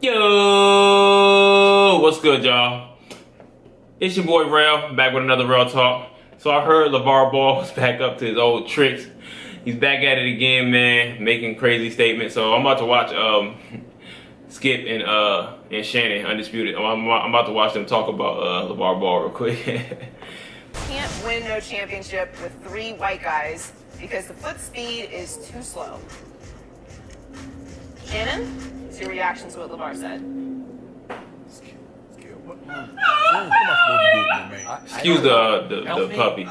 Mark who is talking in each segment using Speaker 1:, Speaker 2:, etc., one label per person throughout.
Speaker 1: Yo, what's good, y'all? It's your boy Rel, back with another Real Talk. So I heard LaVar Ball was back up to his old tricks. He's back at it again, man, making crazy statements. So I'm about to watch Skip and Shannon Undisputed. I'm about to watch them talk about LaVar Ball real quick.
Speaker 2: Can't win no championship with 3 white guys because the foot speed is too slow. Shannon, what's your reaction to what LaVar said?
Speaker 3: What am I supposed to do with my man?
Speaker 1: Excuse the puppy.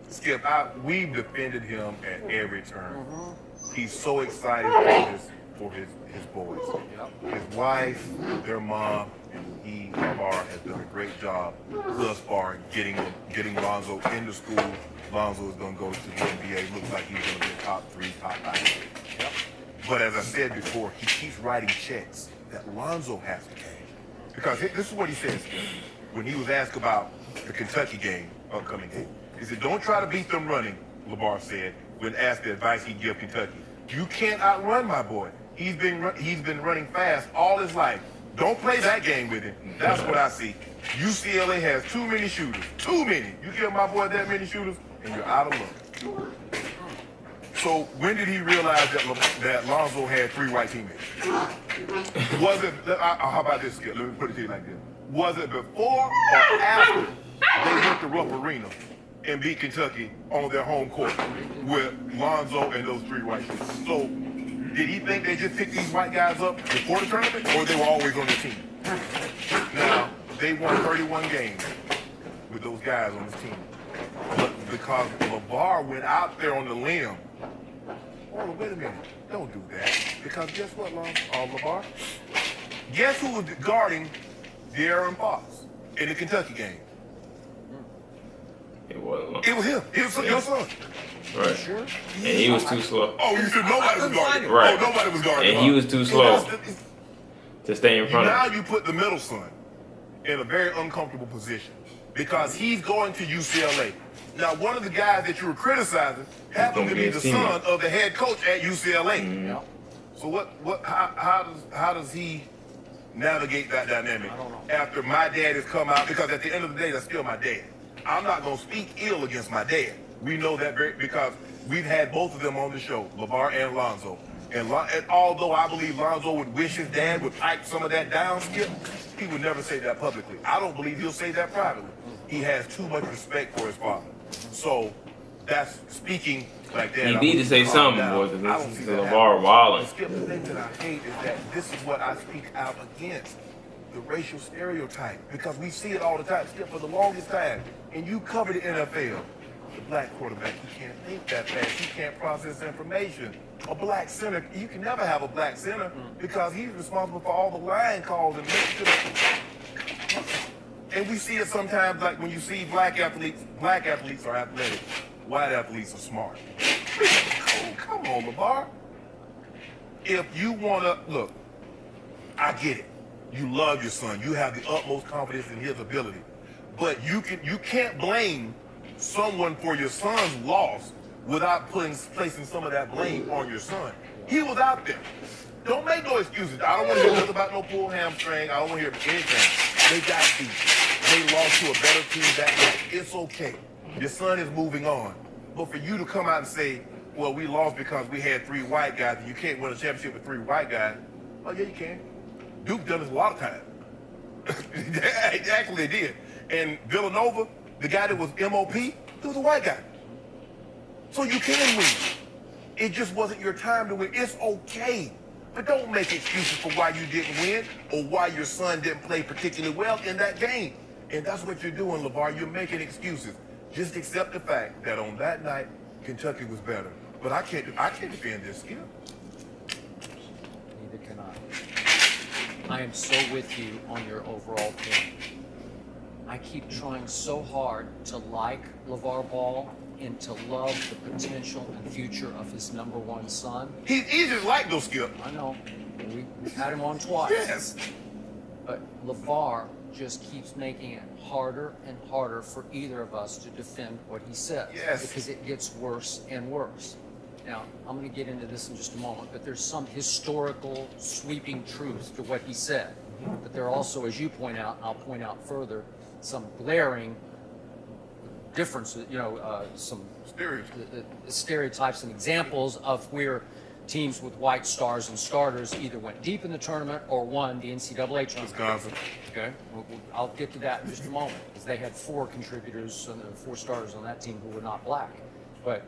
Speaker 3: Skip, we've defended him at every turn. He's so excited for his boys. His wife, their mom, and he, LaVar, has done a great job thus far getting Lonzo into school. Lonzo is going to go to the NBA. Looks like he's going to be a top 3, top 5. But as I said before, he keeps writing checks that Lonzo has to cash. Because this is what he says when he was asked about the Kentucky game, upcoming game. He said, don't try to beat them running, LaVar said, when asked the advice he'd give Kentucky. You can't outrun my boy. He's been running fast all his life. Don't play that game with him. That's what I see. UCLA has too many shooters. Too many. You give my boy that many shooters, and you're out of luck. So when did he realize that Lonzo had 3 white teammates? Was it, how about this, Skip? Let me put it to you like this. Was it before or after they went to Rupp Arena and beat Kentucky on their home court with Lonzo and those 3 white shooters? So did he think they just picked these white guys up before the tournament, or they were always on the team? Now, they won 31 games with those guys on this team. But because LaVar went out there on the limb. Oh, wait a minute. Don't do that. Because guess what, LaVar? Guess who was guarding De'Aaron Fox in the Kentucky game?
Speaker 1: It wasn't.
Speaker 3: It was him. It was your son.
Speaker 1: Right.
Speaker 3: Sure?
Speaker 1: And he was too slow.
Speaker 3: Oh, you said nobody was guarding him.
Speaker 1: Right.
Speaker 3: Oh, nobody was guarding him.
Speaker 1: And he was too slow to stay in front of
Speaker 3: Now
Speaker 1: him.
Speaker 3: you put the middle son in a very uncomfortable position because he's going to UCLA. Now, one of the guys that you were criticizing happened to be the son of the head coach at UCLA. So how does he navigate that dynamic after my dad has come out? Because at the end of the day, that's still my dad. I'm not going to speak ill against my dad. We know that because we've had both of them on the show, LaVar and Lonzo. And although I believe Lonzo would wish his dad would pipe some of that down, Skip, he would never say that publicly. I don't believe he'll say that privately. He has too much respect for his father. So that's speaking like that.
Speaker 1: You need to say something more than this is LaVar Ball.
Speaker 3: Skip, the thing that I hate is that this is what I speak out against. The racial stereotype. Because we see it all the time, Skip, for the longest time. And you cover the NFL. The black quarterback, he can't think that fast. He can't process information. A black center, you can never have a black center because he's responsible for all the line calls and make sure. And we see it sometimes, like when you see black athletes are athletic, white athletes are smart. Oh, come on, LaVar. If you want to, look, I get it. You love your son. You have the utmost confidence in his ability. But you can't blame someone for your son's loss without placing some of that blame on your son. He was out there. Don't make no excuses. I don't want to hear nothing about no pulled hamstring. I don't want to hear anything. They got beat. They lost to a better team that night. It's okay. Your son is moving on. But for you to come out and say, well, we lost because we had 3 white guys and you can't win a championship with 3 white guys. Oh, yeah, you can. Duke done this a lot of times. Actually, they did. And Villanova, the guy that was MOP, he was a white guy. So you can win. It just wasn't your time to win. It's okay. But don't make excuses for why you didn't win or why your son didn't play particularly well in that game. And that's what you're doing, LaVar. You're making excuses. Just accept the fact that on that night, Kentucky was better. But I can't defend this, Skip.
Speaker 4: Neither can I. I am so with you on your overall point. I keep trying so hard to like LaVar Ball and to love the potential and future of his #1 son.
Speaker 3: He's easy to like, though, Skip.
Speaker 4: I know. We've had him on twice.
Speaker 3: Yes.
Speaker 4: But LaVar just keeps making it harder and harder for either of us to defend what he says.
Speaker 3: Yes.
Speaker 4: Because it gets worse and worse. Now, I'm going to get into this in just a moment, but there's some historical sweeping truth to what he said. But there are also, as you point out, I'll point out further, some glaring differences, some stereotypes and examples of where teams with white stars and starters either went deep in the tournament or won the NCAA tournament.
Speaker 3: Wisconsin.
Speaker 4: Okay, I'll get to that in just a moment, because they had 4 contributors and 4 starters on that team who were not black. But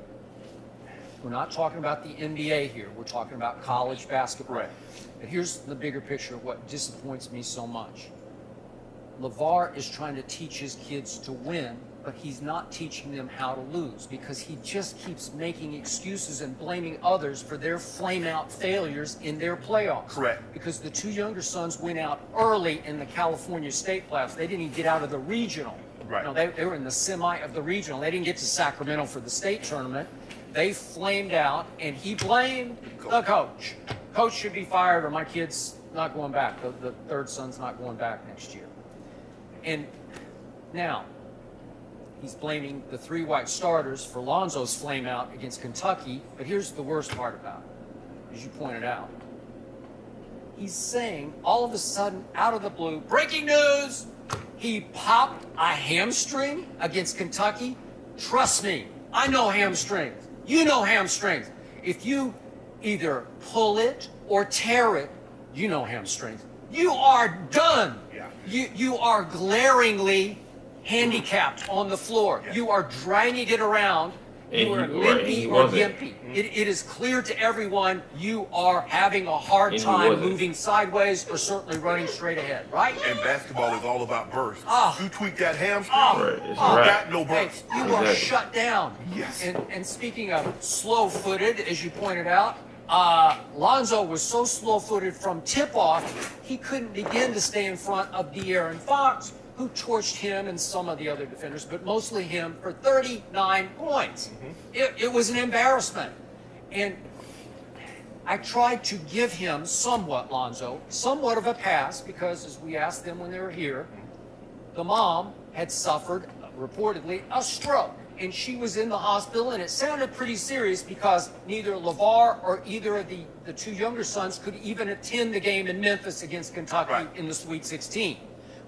Speaker 4: we're not talking about the NBA here. We're talking about college basketball.
Speaker 3: Right.
Speaker 4: And here's the bigger picture of what disappoints me so much. LaVar is trying to teach his kids to win, but he's not teaching them how to lose, because he just keeps making excuses and blaming others for their flame-out failures in their playoffs.
Speaker 3: Correct.
Speaker 4: Because the 2 younger sons went out early in the California State playoffs. They didn't even get out of the regional.
Speaker 3: Right.
Speaker 4: No, they were in the semi of the regional. They didn't get to Sacramento for the state tournament. They flamed out, and he blamed the coach. Coach should be fired, or my kid's not going back. The 3rd son's not going back next year. And now, he's blaming the 3 white starters for Lonzo's flame out against Kentucky. But here's the worst part about it, as you pointed out. He's saying, all of a sudden, out of the blue, breaking news, he popped a hamstring against Kentucky. Trust me, I know hamstrings. You know hamstrings. If you either pull it or tear it, you know hamstrings. You are done.
Speaker 3: Yeah.
Speaker 4: You are glaringly handicapped on the floor.
Speaker 3: Yeah.
Speaker 4: You are dragging it around.
Speaker 1: And
Speaker 4: You are
Speaker 1: he- right,
Speaker 4: limpy
Speaker 1: he
Speaker 4: or
Speaker 1: wasn't.
Speaker 4: gimpy. It is clear to everyone you are having a hard
Speaker 1: And he
Speaker 4: time
Speaker 1: wasn't.
Speaker 4: moving sideways or certainly running straight ahead, right?
Speaker 3: And basketball is all about burst.
Speaker 4: Ah.
Speaker 3: You tweak that hamstring,
Speaker 4: Ah.
Speaker 1: Right, it's
Speaker 3: you
Speaker 1: a wrap.
Speaker 3: got no
Speaker 4: Hey,
Speaker 3: burst.
Speaker 4: you are
Speaker 1: Exactly.
Speaker 4: shut down.
Speaker 3: Yes.
Speaker 4: And speaking of slow-footed, as you pointed out, Lonzo was so slow-footed from tip-off, he couldn't begin to stay in front of De'Aaron Fox, who torched him and some of the other defenders, but mostly him, for 39 points. It was an embarrassment. And I tried to give him somewhat, Lonzo, somewhat of a pass, because as we asked them when they were here, the mom had suffered, reportedly, a stroke. And she was in the hospital, and it sounded pretty serious because neither LaVar or either of the 2 younger sons could even attend the game in Memphis against Kentucky
Speaker 3: Right.
Speaker 4: in the Sweet 16.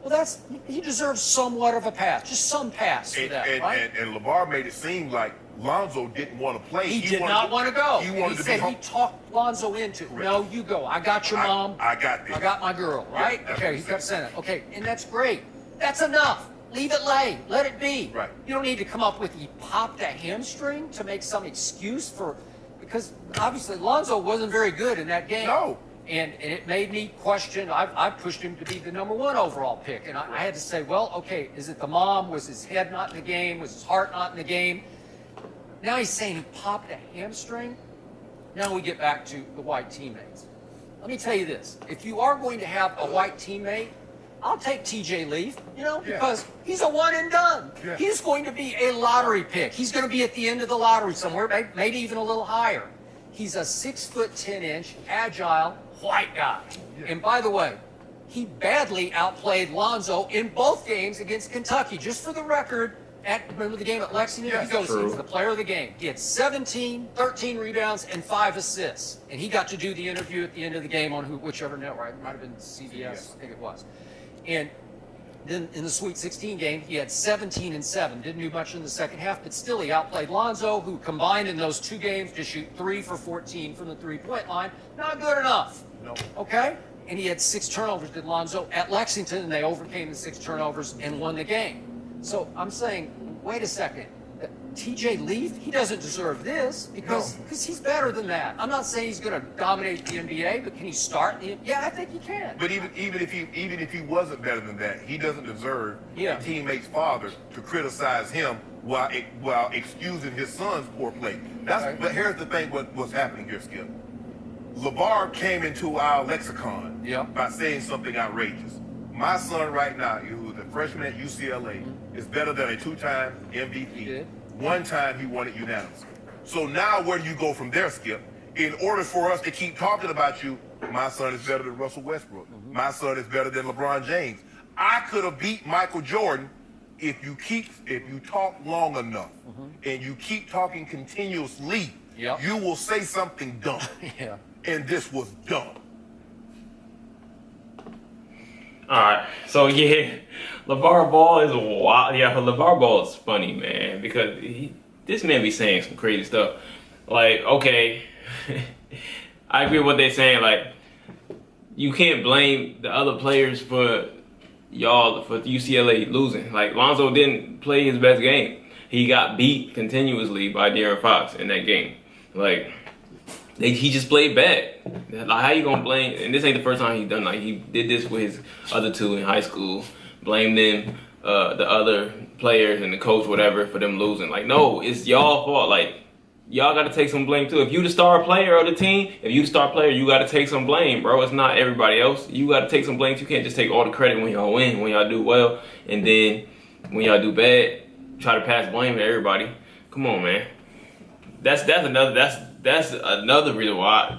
Speaker 4: Well, he deserves somewhat of a pass, just some pass for that, right?
Speaker 3: And LaVar made it seem like Lonzo didn't want to play.
Speaker 4: He did
Speaker 3: wanted
Speaker 4: not want to go.
Speaker 3: He
Speaker 4: And
Speaker 3: wanted
Speaker 4: he
Speaker 3: to
Speaker 4: said
Speaker 3: be home.
Speaker 4: he talked Lonzo into it. No, you go. I got your mom.
Speaker 3: I got this.
Speaker 4: I got my girl,
Speaker 3: Yeah,
Speaker 4: right?
Speaker 3: that's what
Speaker 4: Okay,
Speaker 3: he
Speaker 4: he kept
Speaker 3: said.
Speaker 4: saying it. Okay, and that's great. That's enough. Leave it lay. Let it be.
Speaker 3: Right.
Speaker 4: You don't need to come up with he popped a hamstring to make some excuse for, because obviously Lonzo wasn't very good in that game.
Speaker 3: No.
Speaker 4: And it made me question. I pushed him to be the #1 overall pick, and I had to say, well, okay, is it the mom? Was his head not in the game? Was his heart not in the game? Now he's saying he popped a hamstring. Now we get back to the white teammates. Let me tell you this: if you are going to have a white teammate, I'll take TJ Leaf,
Speaker 3: Yeah.
Speaker 4: because he's a one and done.
Speaker 3: Yeah.
Speaker 4: He's going to be a lottery pick. He's going to be at the end of the lottery somewhere, maybe even a little higher. He's a 6'10" agile white guy.
Speaker 3: Yeah.
Speaker 4: And by the way, he badly outplayed Lonzo in both games against Kentucky. Just for the record, remember the game at Lexington?
Speaker 3: Yes,
Speaker 4: He goes,
Speaker 1: true.
Speaker 4: he's the player of the game. He had 17, 13 rebounds, and 5 assists. And he got to do the interview at the end of the game on whichever network. It might have been CBS, I think it was. And then in the Sweet 16 game, he had 17 and 7. Didn't do much in the second half, but still he outplayed Lonzo, who combined in those 2 games to shoot 3 for 14 from the 3-point line. Not good enough.
Speaker 3: No.
Speaker 4: Okay? And he had 6 turnovers, did Lonzo, at Lexington, and they overcame the 6 turnovers and won the game. So I'm saying, wait a second. TJ Leaf, he doesn't deserve this because he's better than that. I'm not saying he's going to dominate the NBA, but can he start the NBA? Yeah, I think he can.
Speaker 3: But even if he wasn't better than that, he doesn't deserve
Speaker 4: Yeah.
Speaker 3: a teammate's father to criticize him while excusing his son's poor play.
Speaker 4: Okay.
Speaker 3: But here's the thing: what's happening here, Skip? LaVar came into our lexicon by saying something outrageous. My son right now, who's a freshman at UCLA, is better than a 2-time MVP.
Speaker 4: He did.
Speaker 3: 1 time he won it unanimously. So now where do you go from there, Skip? In order for us to keep talking about you, my son is better than Russell Westbrook. My son is better than LeBron James. I could have beat Michael Jordan if you talk long enough and you keep talking continuously
Speaker 4: Yep.
Speaker 3: you will say something dumb.
Speaker 4: Yeah.
Speaker 3: And this was dumb.
Speaker 1: Alright, so yeah, LaVar Ball is wild. Yeah, LaVar Ball is funny, man, because this man be saying some crazy stuff. Like, okay, I agree with what they're saying. Like, you can't blame the other players for UCLA losing. Like, Lonzo didn't play his best game. He got beat continuously by De'Aaron Fox in that game. Like, he just played bad. Like, how you gonna blame? And this ain't the first time he's done. Like, he did this with his other two in high school. Blame them, the other players and the coach, whatever, for them losing. Like, no, it's y'all fault. Like, y'all got to take some blame too. If you the star player of the team, you got to take some blame, bro. It's not everybody else. You got to take some blame. You can't just take all the credit when y'all win, when y'all do well, and then when y'all do bad, try to pass blame to everybody. Come on, man. That's another reason why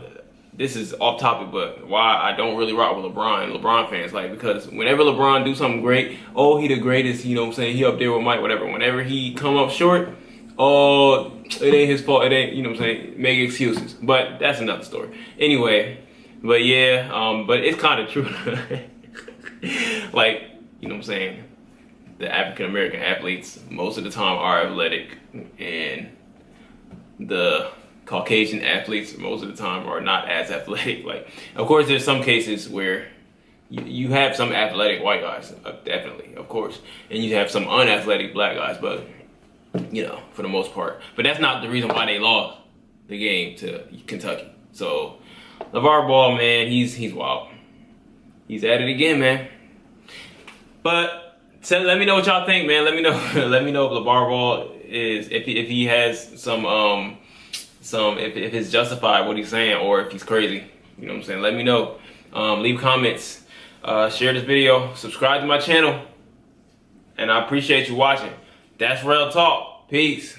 Speaker 1: this is off topic, but why I don't really rock with LeBron fans. Like, because whenever LeBron do something great, oh, he the greatest, you know what I'm saying? He up there with Mike, whatever. Whenever he come up short, oh, it ain't his fault. It ain't, you know what I'm saying? Make excuses. But that's another story. Anyway, but yeah, but it's kind of true. Like, you know what I'm saying? The African American athletes most of the time are athletic, and the Caucasian athletes most of the time are not as athletic. Like, of course, there's some cases where you have some athletic white guys, definitely, of course, and you have some unathletic black guys, but you know, for the most part. But that's not the reason why they lost the game to Kentucky. So LaVar Ball, man, he's wild. He's at it again, man. But let me know what y'all think, man. Let me know. Let me know if LaVar Ball is if he has some if it's justified what he's saying, or if he's crazy. You know what I'm saying? Let me know. Leave comments. Share this video. Subscribe to my channel. And I appreciate you watching. That's Real Talk. Peace.